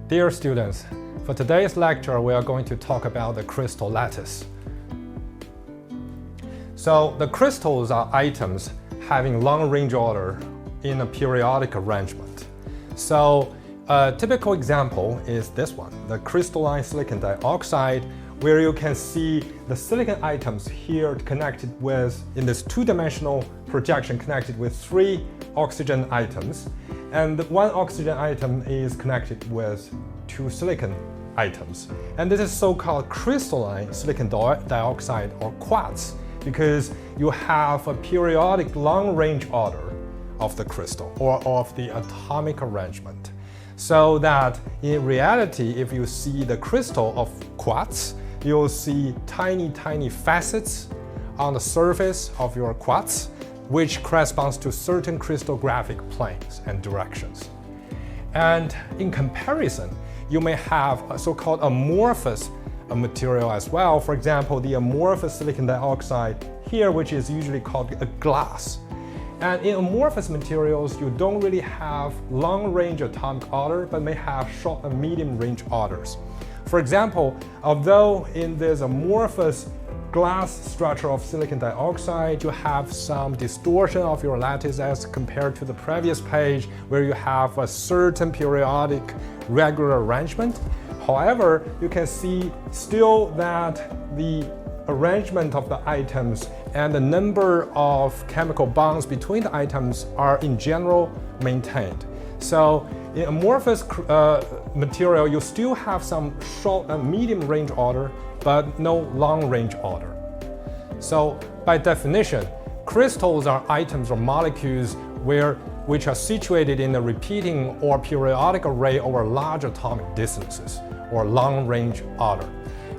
Dear students, for today's lecture, we are going to talk about the crystal lattice. So the crystals are items having long-range order in a periodic arrangement. So a typical example is this one, the crystalline silicon dioxide, where you can see the silicon atoms here connected with, in this two-dimensional projection, connected with 3 oxygen atoms. And one oxygen atom is connected with 2 silicon atoms. And this is so-called crystalline silicon dioxide or quartz, because you have a periodic long-range order of the crystal or of the atomic arrangement. So that in reality, if you see the crystal of quartz, you'll see tiny facets on the surface of your quartz, which corresponds to certain crystallographic planes and directions. And in comparison, you may have a so-called amorphous material as well. For example, the amorphous silicon dioxide here, which is usually called a glass. And in amorphous materials, you don't really have long-range atomic order, but may have short and medium-range orders. For example, although in this amorphous glass structure of silicon dioxide, you have some distortion of your lattice as compared to the previous page, where you have a certain periodic regular arrangement. However, you can see still that the arrangement of the items and the number of chemical bonds between the items are in general maintained. So in amorphous material, you still have some short and medium range order, but no long range order. So by definition, crystals are items or molecules which are situated in a repeating or periodic array over large atomic distances or long range order.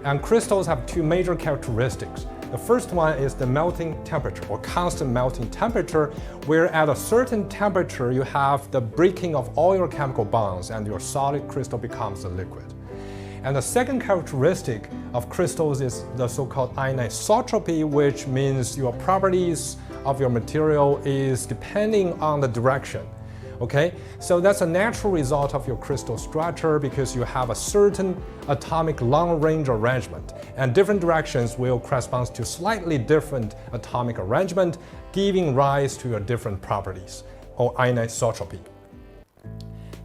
And crystals have 2 major characteristics. The first one is the melting temperature or constant melting temperature, where at a certain temperature you have the breaking of all your chemical bonds and your solid crystal becomes a liquid. And the second characteristic of crystals is the so-called anisotropy, which means your properties of your material is depending on the direction. Okay, so that's a natural result of your crystal structure because you have a certain atomic long-range arrangement, and different directions will correspond to slightly different atomic arrangement, giving rise to your different properties, or anisotropy.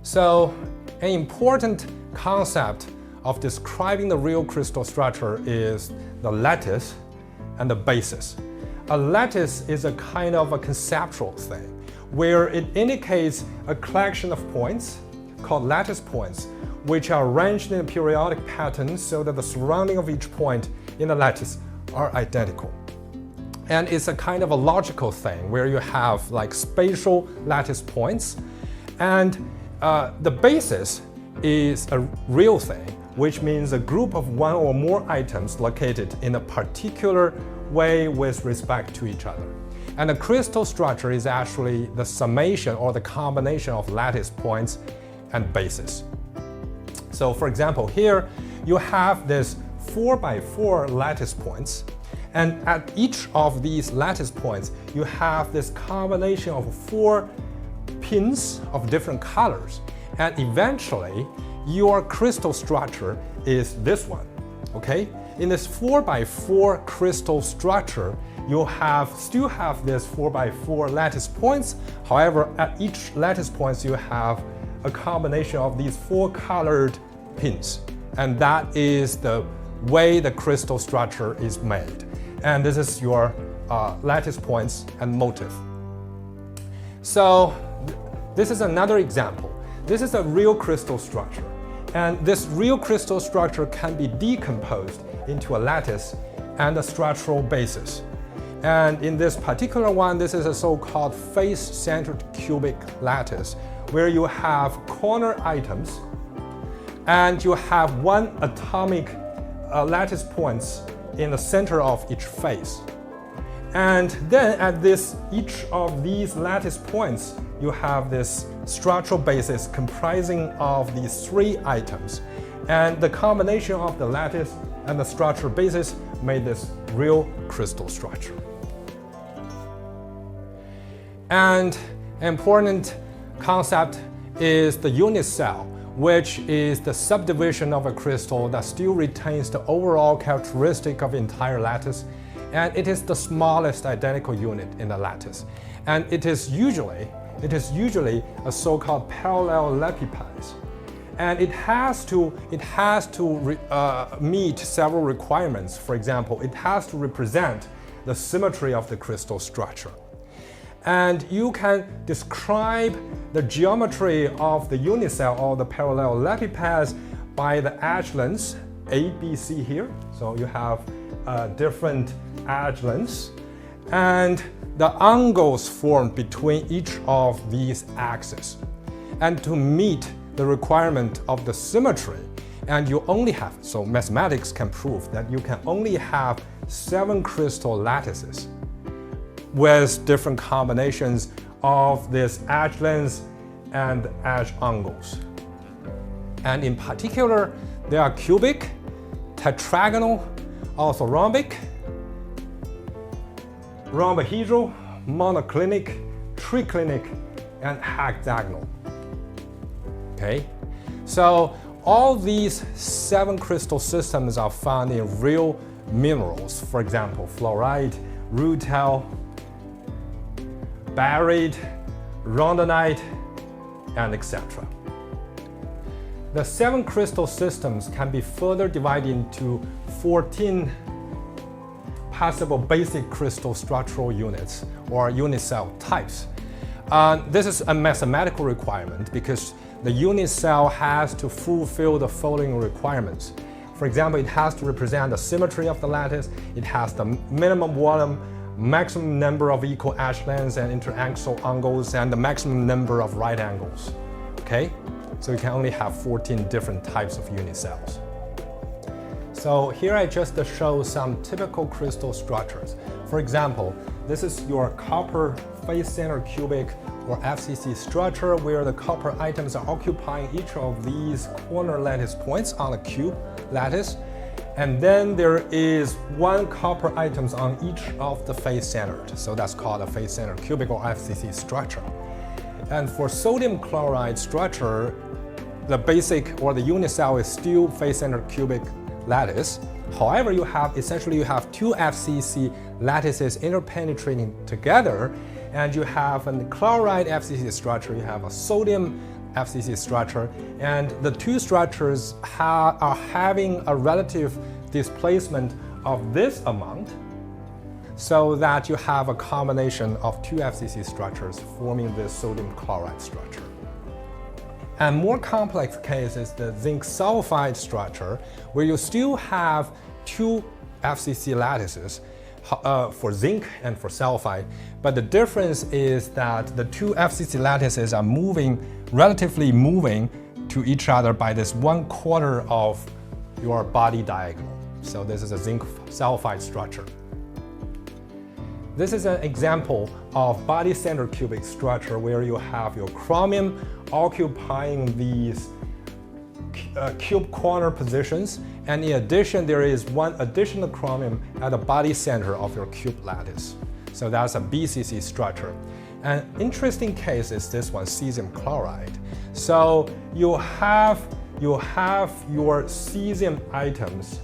So, an important concept of describing the real crystal structure is the lattice and the basis. A lattice is a kind of a conceptual thing, where it indicates a collection of points called lattice points, which are arranged in a periodic pattern so that the surrounding of each point in the lattice are identical. And it's a kind of a logical thing where you have like spatial lattice points, and the basis is a real thing, which means a group of 1 or more items located in a particular way with respect to each other. And the crystal structure is actually the summation or the combination of lattice points and bases. So for example, here you have this 4x4 lattice points, and at each of these lattice points, you have this combination of 4 pins of different colors. And eventually, your crystal structure is this one, okay? In this 4x4 crystal structure, you still have this 4x4 lattice points. However, at each lattice points, you have a combination of these 4 colored pins. And that is the way the crystal structure is made. And this is your lattice points and motif. So this is another example. This is a real crystal structure. And this real crystal structure can be decomposed into a lattice and a structural basis. And in this particular one, this is a so-called face-centered cubic lattice, where you have corner items and you have 1 atomic lattice points in the center of each face. And then at each of these lattice points, you have this structural basis comprising of these 3 items. And the combination of the lattice and the structural basis made this real crystal structure. And an important concept is the unit cell, which is the subdivision of a crystal that still retains the overall characteristic of the entire lattice, and it is the smallest identical unit in the lattice. And it is usually a so-called parallel lepipase. And it has to meet several requirements. For example, it has to represent the symmetry of the crystal structure. And you can describe the geometry of the unicell or the parallel lepipase by the edge lengths A, B, C here. So you have different edge lengths, and the angles formed between each of these axes. And to meet the requirement of the symmetry, and you only have, so mathematics can prove that you can only have 7 crystal lattices with different combinations of these edge lengths and edge angles. And in particular, they are cubic, tetragonal, orthorhombic, rhombohedral, monoclinic, triclinic, and hexagonal. Okay, so all these 7 crystal systems are found in real minerals. For example, fluorite, rutile, barite, rhodonite, and etc. The 7 crystal systems can be further divided into 14 possible basic crystal structural units or unicell types. This is a mathematical requirement because the unicell has to fulfill the following requirements. For example, it has to represent the symmetry of the lattice, it has the minimum volume, maximum number of equal edge lengths and interaxial angles, and the maximum number of right angles. Okay? So you can only have 14 different types of unicells. So here I just show some typical crystal structures. For example, this is your copper face-center cubic or FCC structure where the copper atoms are occupying each of these corner lattice points on the cube lattice. And then there is 1 copper atoms on each of the face-centered. So that's called a face-centered cubic or FCC structure. And for sodium chloride structure, the basic or the unicell is still face-centered cubic lattice. However, you have 2 FCC lattices interpenetrating together, and you have a chloride FCC structure, you have a sodium FCC structure, and the 2 structures are having a relative displacement of this amount, so that you have a combination of 2 FCC structures forming this sodium chloride structure. And more complex case is the zinc sulfide structure, where you still have 2 FCC lattices for zinc and for sulfide, but the difference is that the 2 FCC lattices are relatively moving to each other by this 1/4 of your body diagonal. So this is a zinc sulfide structure. This is an example of body-centered cubic structure where you have your chromium occupying these cube corner positions, and in addition there is 1 additional chromium at the body center of your cube lattice. So that's a BCC structure. An interesting case is this one, cesium chloride. So you have your cesium atoms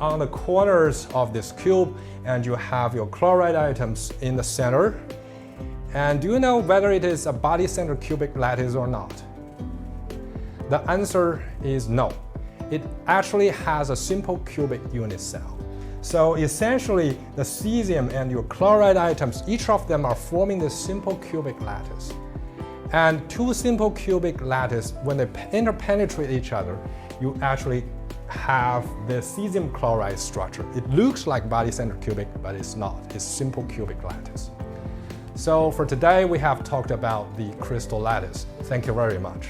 on the corners of this cube, and you have your chloride atoms in the center. And do you know whether it is a body-centered cubic lattice or not? The answer is no. It actually has a simple cubic unicell. So essentially, the cesium and your chloride atoms, each of them are forming this simple cubic lattice. And 2 simple cubic lattice, when they interpenetrate each other, you actually have the cesium chloride structure. It looks like body-centered cubic, but it's not. It's simple cubic lattice. So for today, we have talked about the crystal lattice. Thank you very much.